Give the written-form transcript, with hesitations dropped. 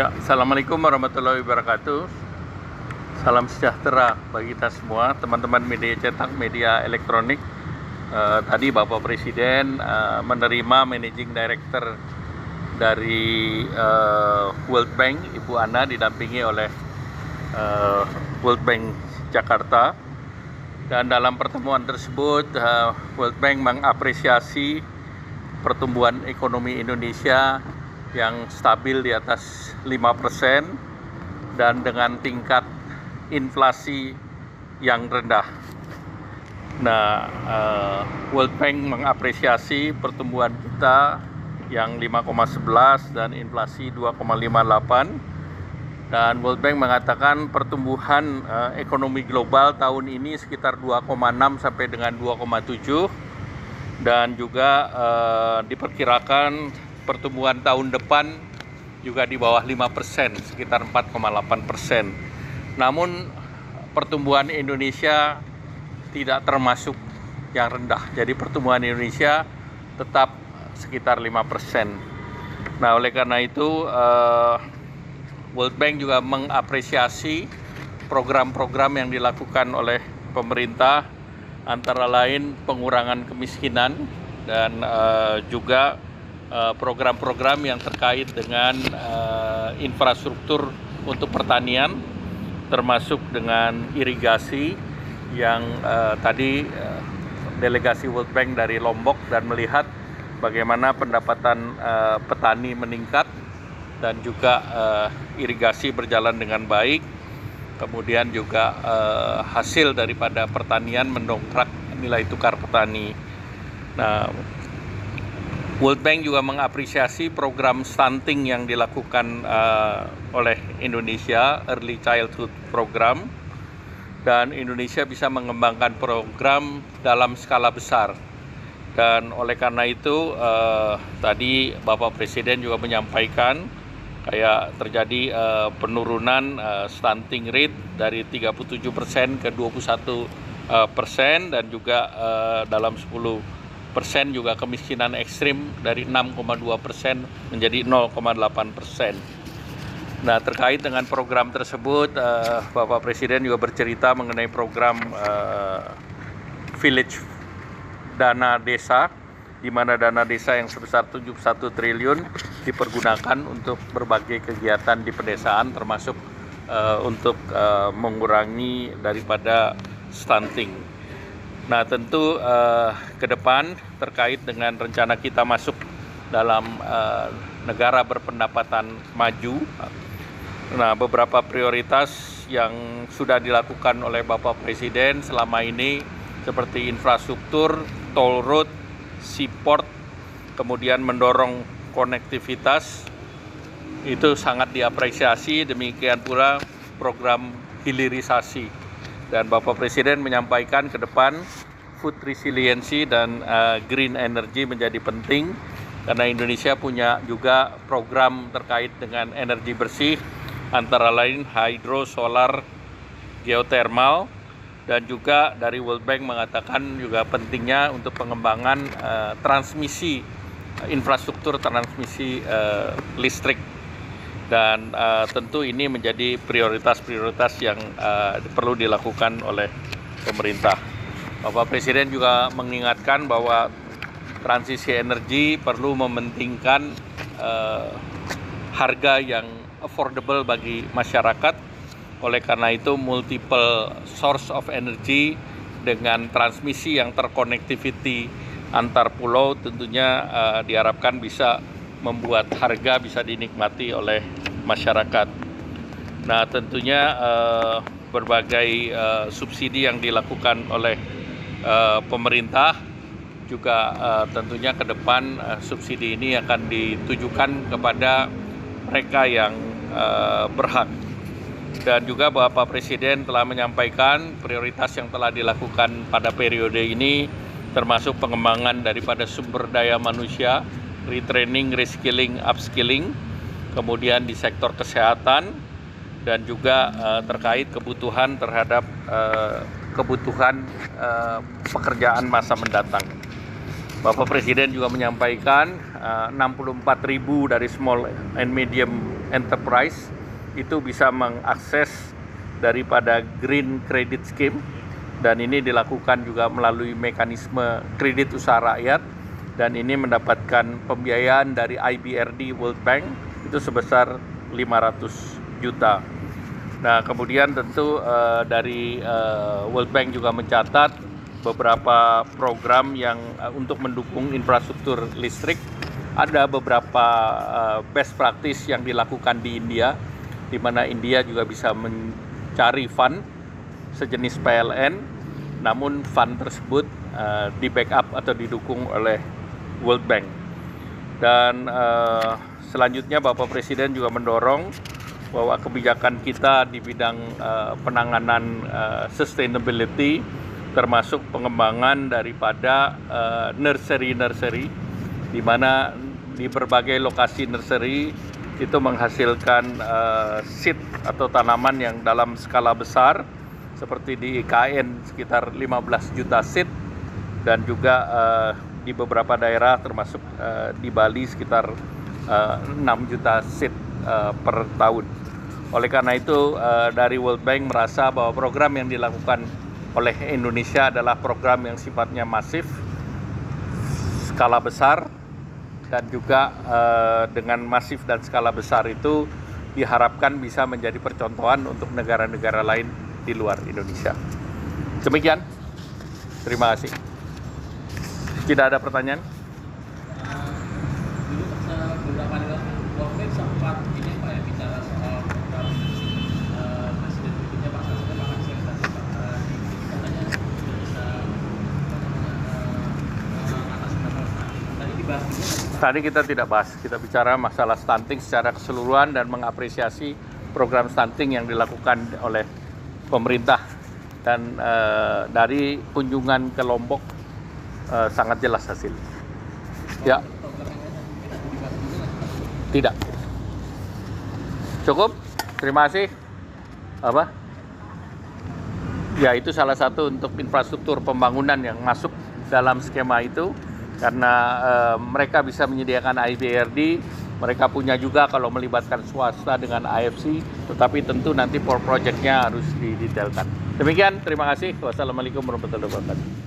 Ya, Assalamualaikum warahmatullahi wabarakatuh. Salam sejahtera bagi kita semua, teman-teman media cetak, media elektronik. Tadi Bapak Presiden menerima Managing Director dari World Bank, Ibu Ana, didampingi oleh World Bank Jakarta. Dan dalam pertemuan tersebut, World Bank mengapresiasi pertumbuhan ekonomi Indonesia yang stabil di atas 5% dan dengan tingkat inflasi yang rendah. Nah, World Bank mengapresiasi pertumbuhan kita yang 5,11 dan inflasi 2,58, dan World Bank mengatakan pertumbuhan ekonomi global tahun ini sekitar 2,6 sampai dengan 2,7, dan juga diperkirakan pertumbuhan tahun depan juga di bawah 5%, sekitar 4,8%. Namun pertumbuhan Indonesia tidak termasuk yang rendah. Jadi pertumbuhan Indonesia tetap sekitar 5%. Nah, oleh karena itu World Bank juga mengapresiasi program-program yang dilakukan oleh pemerintah, antara lain pengurangan kemiskinan dan juga program-program yang terkait dengan infrastruktur untuk pertanian, termasuk dengan irigasi yang tadi delegasi World Bank dari Lombok dan melihat bagaimana pendapatan petani meningkat dan juga irigasi berjalan dengan baik. Kemudian juga hasil daripada pertanian mendongkrak nilai tukar petani. Nah, World Bank juga mengapresiasi program stunting yang dilakukan oleh Indonesia, Early Childhood Program, dan Indonesia bisa mengembangkan program dalam skala besar. Dan oleh karena itu tadi Bapak Presiden juga menyampaikan kayak terjadi penurunan stunting rate dari 37% ke 21%, dan juga dalam 10% juga kemiskinan ekstrim dari 6,2% menjadi 0,8%. Nah, terkait dengan program tersebut, Bapak Presiden juga bercerita mengenai program Village Dana Desa, di mana dana desa yang sebesar 71 triliun dipergunakan untuk berbagai kegiatan di pedesaan, termasuk untuk mengurangi daripada stunting. Nah, tentu ke depan terkait dengan rencana kita masuk dalam negara berpendapatan maju, nah beberapa prioritas yang sudah dilakukan oleh Bapak Presiden selama ini seperti infrastruktur, toll road, seaport, kemudian mendorong konektivitas, itu sangat diapresiasi. Demikian pula program hilirisasi. Dan Bapak Presiden menyampaikan ke depan food resiliency dan green energy menjadi penting, karena Indonesia punya juga program terkait dengan energi bersih, antara lain hydro, solar, geothermal, dan juga dari World Bank mengatakan juga pentingnya untuk pengembangan transmisi, infrastruktur transmisi listrik. Dan tentu ini menjadi prioritas-prioritas yang perlu dilakukan oleh pemerintah. Bapak Presiden juga mengingatkan bahwa transisi energi perlu mementingkan harga yang affordable bagi masyarakat. Oleh karena itu, multiple source of energy dengan transmisi yang terkonektiviti antar pulau tentunya diharapkan bisa membuat harga bisa dinikmati oleh masyarakat. Nah, tentunya berbagai subsidi yang dilakukan oleh pemerintah juga tentunya ke depan subsidi ini akan ditujukan kepada mereka yang berhak. Dan juga Bapak Presiden telah menyampaikan prioritas yang telah dilakukan pada periode ini, termasuk pengembangan daripada sumber daya manusia, retraining, reskilling, upskilling, kemudian di sektor kesehatan, dan juga terkait kebutuhan terhadap kebutuhan pekerjaan masa mendatang. Bapak Presiden juga menyampaikan 64.000 dari small and medium enterprise itu bisa mengakses daripada Green Credit Scheme, dan ini dilakukan juga melalui mekanisme kredit usaha rakyat, dan ini mendapatkan pembiayaan dari IBRD World Bank itu sebesar 500 juta. Nah, kemudian tentu dari World Bank juga mencatat beberapa program yang untuk mendukung infrastruktur listrik. Ada beberapa best practice yang dilakukan di India, di mana India juga bisa mencari fund sejenis PLN, namun fund tersebut di backup atau didukung oleh World Bank. Dan selanjutnya Bapak Presiden juga mendorong bahwa kebijakan kita di bidang penanganan sustainability, termasuk pengembangan daripada nursery, di mana di berbagai lokasi nursery itu menghasilkan seed atau tanaman yang dalam skala besar, seperti di IKN sekitar 15 juta seed, dan juga di beberapa daerah termasuk di Bali sekitar 6 juta seed per tahun. Oleh karena itu dari World Bank merasa bahwa program yang dilakukan oleh Indonesia adalah program yang sifatnya masif, skala besar, dan juga dengan masif dan skala besar itu diharapkan bisa menjadi percontohan untuk negara-negara lain di luar Indonesia. Demikian, terima kasih. Tidak ada pertanyaan? Dulu beberapa hari lalu World Bank sempat ini Pak ya, bicara soal program presiden berikutnya Pak Hasil Pak Hasil dan katanya sudah bisa mengatasi masalah stunting. Tadi dibahas juga. Tadi kita tidak bahas, kita bicara masalah stunting secara keseluruhan dan mengapresiasi program stunting yang dilakukan oleh pemerintah, dan dari kunjungan ke Lombok sangat jelas hasil. Ya. Tidak. Cukup. Terima kasih. Apa? Ya, itu salah satu untuk infrastruktur pembangunan yang masuk dalam skema itu, karena mereka bisa menyediakan IBRD, mereka punya juga kalau melibatkan swasta dengan AFC, tetapi tentu nanti project-nya harus didetailkan. Demikian, terima kasih. Wassalamualaikum warahmatullahi wabarakatuh.